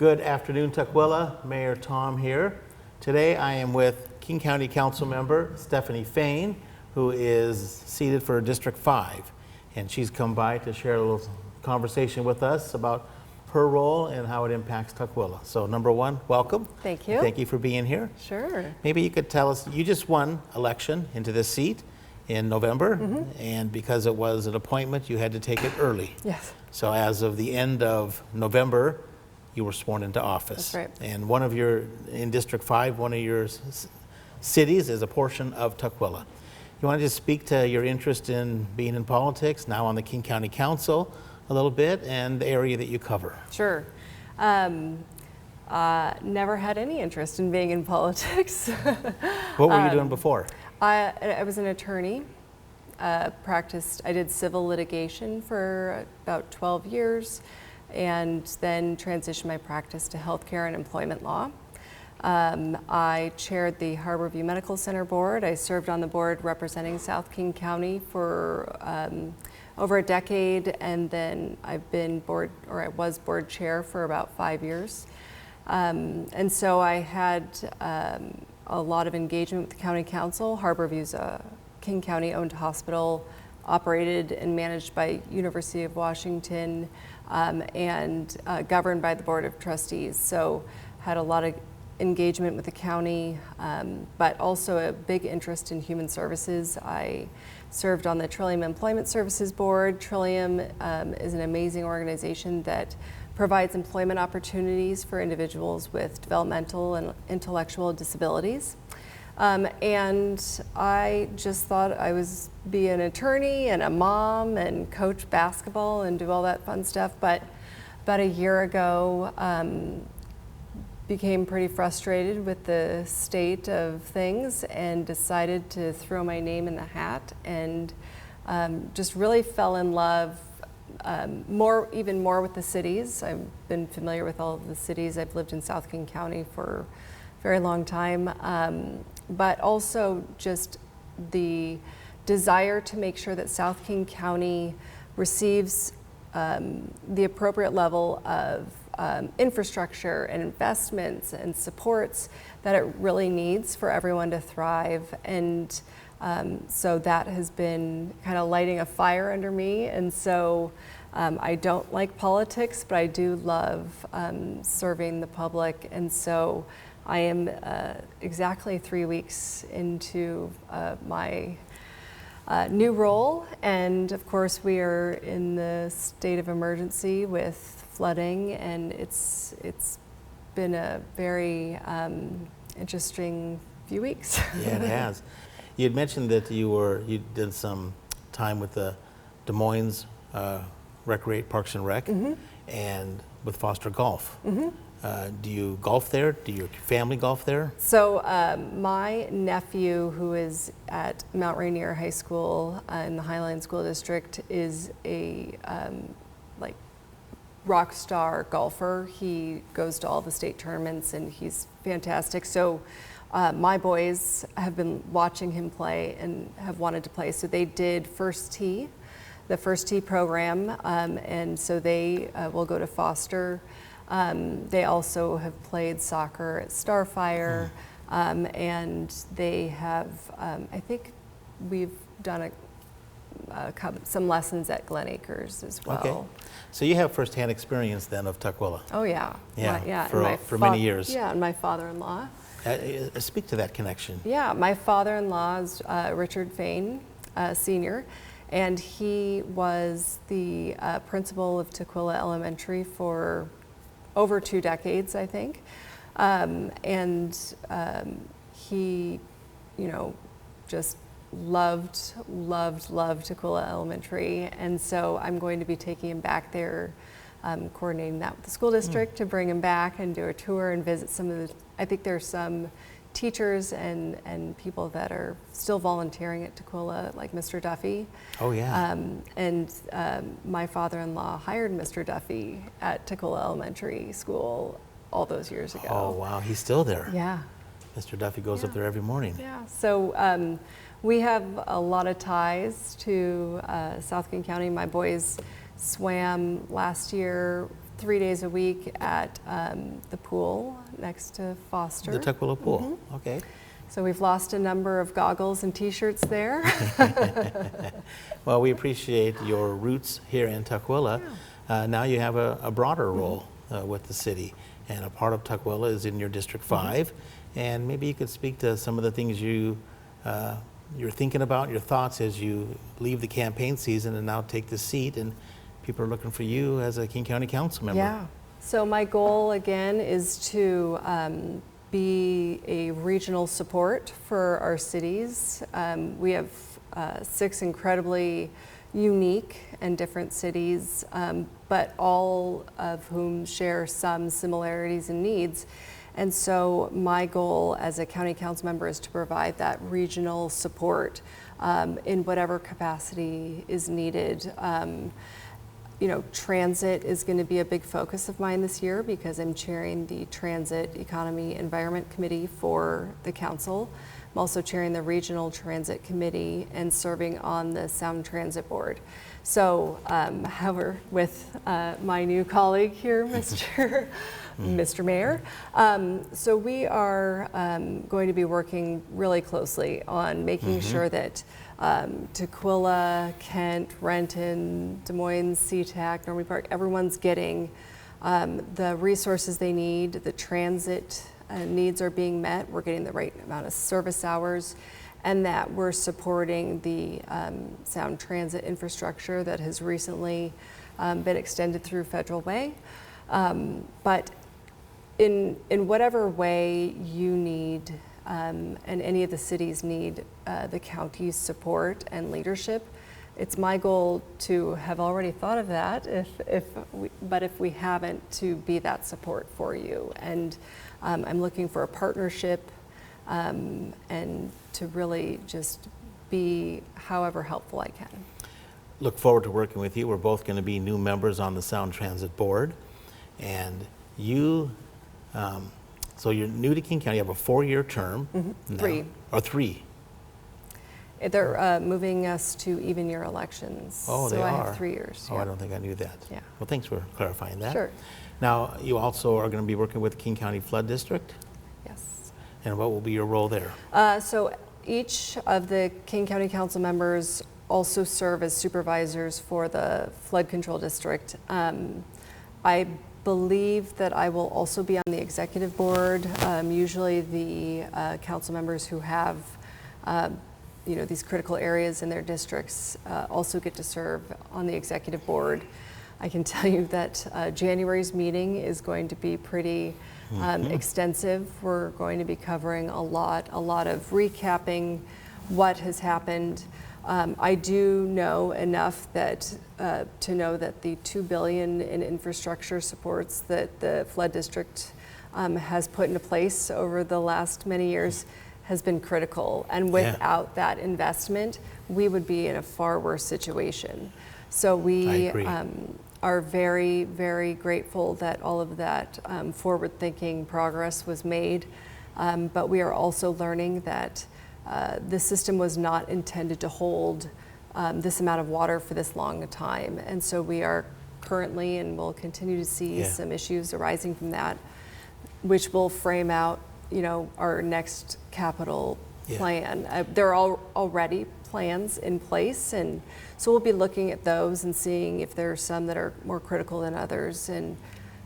Good afternoon, Tukwila. Mayor Tom here. Today I am with King County Council member Steffanie Fain, who is seated for District 5. And she's come by to share a little conversation with us about her role and how it impacts Tukwila. So number one, welcome. Thank you. Thank you for being here. Sure. Maybe you could tell us, you just won election into this seat in November, and because it was an appointment, you had to take it early. Yes. So as of the end of November, you were sworn into office. That's right. And in District 5, one of your cities is a portion of Tukwila. You want to just speak to your interest in being in politics, now on the King County Council a little bit, and the area that you cover? Sure. Never had any interest in being in politics. What were you doing before? I was an attorney. I did civil litigation for about 12 years, and then transitioned my practice to healthcare and employment law. I chaired the Harborview Medical Center board. I served on the board representing South King County for over a decade, and then I was board chair for about 5 years. And so I had a lot of engagement with the county council. Harborview's a King County owned hospital, operated and managed by University of Washington, and governed by the Board of Trustees. So had a lot of engagement with the county, but also a big interest in human services. I served on the Trillium Employment Services Board. Trillium is an amazing organization that provides employment opportunities for individuals with developmental and intellectual disabilities. And I just thought I was be an attorney and a mom and coach basketball and do all that fun stuff. But about a year ago, became pretty frustrated with the state of things and decided to throw my name in the hat, and just really fell in love even more with the cities. I've been familiar with all of the cities. I've lived in South King County for a very long time, but also just the desire to make sure that South King County receives the appropriate level of infrastructure and investments and supports that it really needs for everyone to thrive. And so that has been kind of lighting a fire under me. And so I don't like politics, but I do love serving the public. And so I am exactly 3 weeks into my new role. And of course, we are in the state of emergency with flooding, and it's been a very interesting few weeks. Yeah, it has. You had mentioned that you did some time with the Des Moines Parks and Rec, and with Foster Golf. Do you golf there? Do your family golf there? So my nephew, who is at Mount Rainier High School in the Highline School District, is a rock star golfer. He goes to all the state tournaments and he's fantastic. So my boys have been watching him play and have wanted to play. So they did the First Tee program, and so they will go to Foster. They also have played soccer at Starfire, and they have, I think we've done some lessons at Glen Acres as well. Okay. So you have firsthand experience then of Tukwila. Oh yeah. Yeah, for many years. Yeah, and my father-in-law. Speak to that connection. Yeah, my father-in-law is Richard Fain, Sr., and he was the principal of Tukwila Elementary for over 2 decades, I think. He, just loved Tukwila Elementary, and so I'm going to be taking him back there, coordinating that with the school district to bring him back and do a tour and visit some of the, I think there's some teachers and people that are still volunteering at Tukwila, like Mr. Duffy. Oh yeah. My father-in-law hired Mr. Duffy at Tukwila Elementary School all those years ago. Oh wow, he's still there. Yeah. Mr. Duffy goes up there every morning. Yeah, so we have a lot of ties to South King County. My boys swam last year 3 days a week at the pool next to Foster. The Tukwila pool, okay. So we've lost a number of goggles and t-shirts there. Well, we appreciate your roots here in Tukwila. Now you have a broader role with the city, and a part of Tukwila is in your District 5. And maybe you could speak to some of the things you're thinking about, your thoughts as you leave the campaign season and now take the seat, and people are looking for you as a King County Council member. Yeah. So my goal again is to be a regional support for our cities. We have 6 incredibly unique and different cities, but all of whom share some similarities and needs. And so my goal as a county council member is to provide that regional support in whatever capacity is needed. You know, transit is going to be a big focus of mine this year because I'm chairing the Transit Economy Environment Committee for the council. I'm also chairing the Regional Transit Committee and serving on the Sound Transit Board. So, however, with my new colleague here, Mr. Mayor, so we are going to be working really closely on making sure that Tukwila, Kent, Renton, Des Moines, SeaTac, Normandy Park, everyone's getting the resources they need, the transit needs are being met, we're getting the right amount of service hours, and that we're supporting the sound transit infrastructure that has recently been extended through Federal Way. But in whatever way you need and any of the cities need the county's support and leadership, it's my goal to have already thought of that, but if we haven't, to be that support for you. And I'm looking for a partnership and to really just be however helpful I can. Look forward to working with you. We're both going to be new members on the Sound Transit Board. And you, so you're new to King County, you have a 4-year term. Now, 3. Or 3. They're moving us to even year elections. Oh, they so are? I have 3 years. Oh, I don't think I knew that. Yeah. Well, thanks for clarifying that. Sure. Now, you also are going to be working with King County Flood District? Yes. And what will be your role there? So each of the King County Council members also serve as supervisors for the flood control district. I believe that I will also be on the executive board. Usually the council members who have these critical areas in their districts also get to serve on the executive board. I can tell you that January's meeting is going to be pretty extensive. We're going to be covering a lot of recapping what has happened. I do know enough that to know that the $2 billion in infrastructure supports that the flood district has put into place over the last many years has been critical. And without that investment, we would be in a far worse situation. So we are very, very grateful that all of that forward-thinking progress was made. But we are also learning that the system was not intended to hold this amount of water for this long a time. And so we are currently and will continue to see some issues arising from that, which will frame out, our next capital plan. There are already plans in place, and so we'll be looking at those and seeing if there are some that are more critical than others and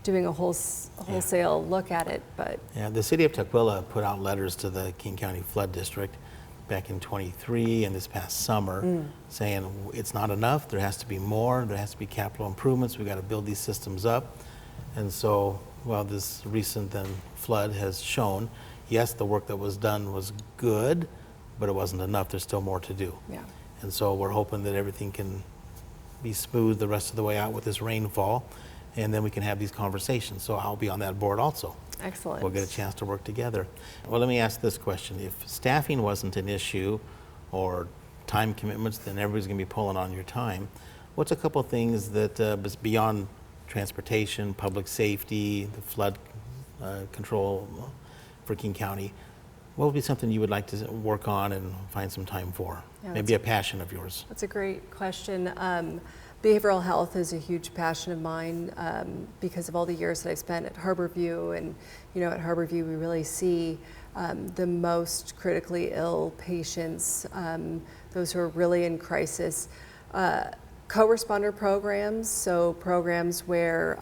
doing a wholesale look at it. But the city of Tukwila put out letters to the King County Flood District back in '23 and this past summer saying it's not enough, there has to be more, there has to be capital improvements, we got to build these systems up. And so, well, this recent flood has shown, yes, the work that was done was good, but it wasn't enough, there's still more to do. yeah. And so we're hoping that everything can be smooth the rest of the way out with this rainfall, and then we can have these conversations. So I'll be on that board also. Excellent. We'll get a chance to work together. Well, let me ask this question. If staffing wasn't an issue or time commitments, then everybody's going to be pulling on your time. What's a couple of things that, beyond transportation, public safety, the flood control for King County, what would be something you would like to work on and find some time for? Yeah, maybe a passion of yours. That's a great question. Behavioral health is a huge passion of mine because of all the years that I spent at Harborview, and at Harborview we really see the most critically ill patients, those who are really in crisis. Co-responder programs, so programs where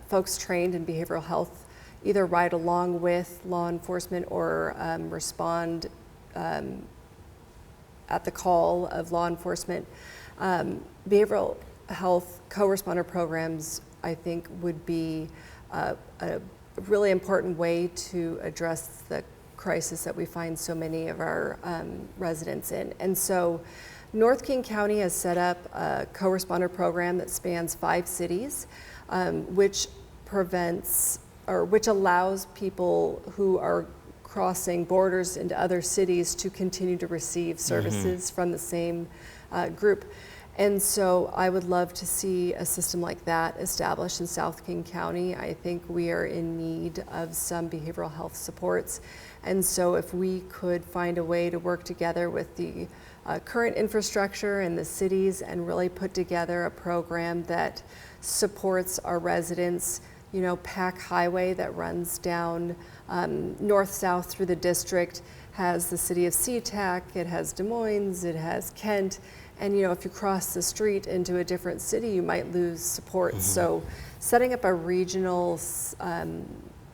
folks trained in behavioral health either ride along with law enforcement or respond at the call of law enforcement. Behavioral health co-responder programs, I think, would be a really important way to address the crisis that we find so many of our residents in. And so North King County has set up a co-responder program that spans 5 cities, which allows people who are crossing borders into other cities to continue to receive services from the same group. And so I would love to see a system like that established in South King County. I think we are in need of some behavioral health supports. And so if we could find a way to work together with the current infrastructure in the cities and really put together a program that supports our residents, Pack Highway that runs down north-south through the district has the city of SeaTac, it has Des Moines, it has Kent, and if you cross the street into a different city, you might lose support. So setting up a regional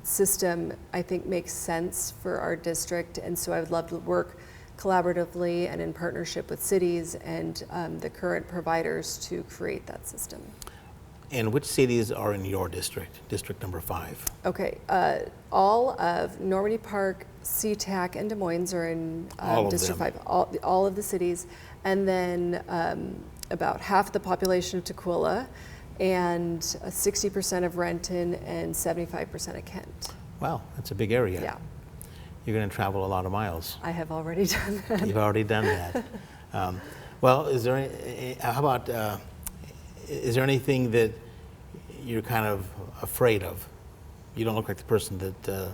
system, I think, makes sense for our district, and so I would love to work collaboratively and in partnership with cities and the current providers to create that system. And which cities are in your district, District number 5? Okay, all of Normandy Park, SeaTac, and Des Moines are in District 5, all of the cities, and then about half the population of Tukwila, and 60% of Renton, and 75% of Kent. Wow, that's a big area. Yeah. You're going to travel a lot of miles. I have already done that. You've already done that. Well, is there is there anything that you're kind of afraid of? You don't look like the person that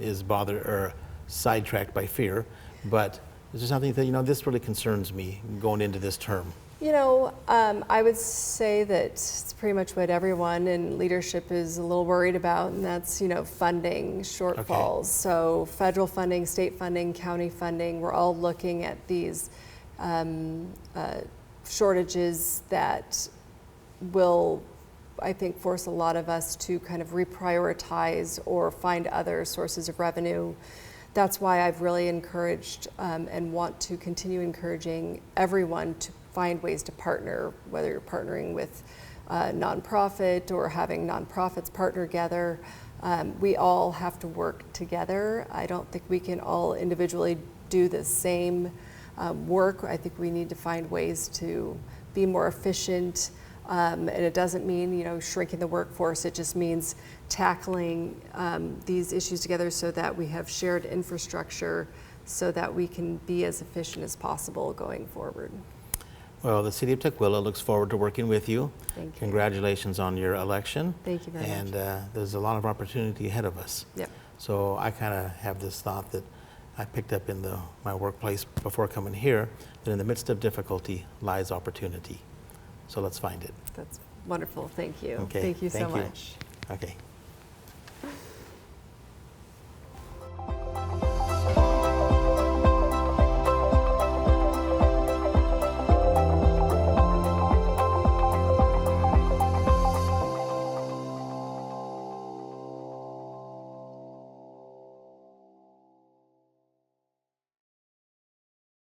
is bothered or sidetracked by fear, but is there something that, this really concerns me going into this term? I would say that it's pretty much what everyone in leadership is a little worried about, and that's, funding shortfalls. Okay. So federal funding, state funding, county funding, we're all looking at these shortages that will, I think, force a lot of us to kind of reprioritize or find other sources of revenue. That's why I've really encouraged and want to continue encouraging everyone to find ways to partner, whether you're partnering with a nonprofit or having nonprofits partner together. We all have to work together. I don't think we can all individually do the same work. I think we need to find ways to be more efficient. And it doesn't mean, shrinking the workforce. It just means tackling these issues together so that we have shared infrastructure so that we can be as efficient as possible going forward. Well, the City of Tukwila looks forward to working with you. Thank you. Congratulations on your election. Thank you very much. And there's a lot of opportunity ahead of us. Yep. So I kind of have this thought that I picked up in my workplace before coming here, that in the midst of difficulty lies opportunity. So let's find it. That's wonderful. Thank you. Okay. Thank you so much. Okay.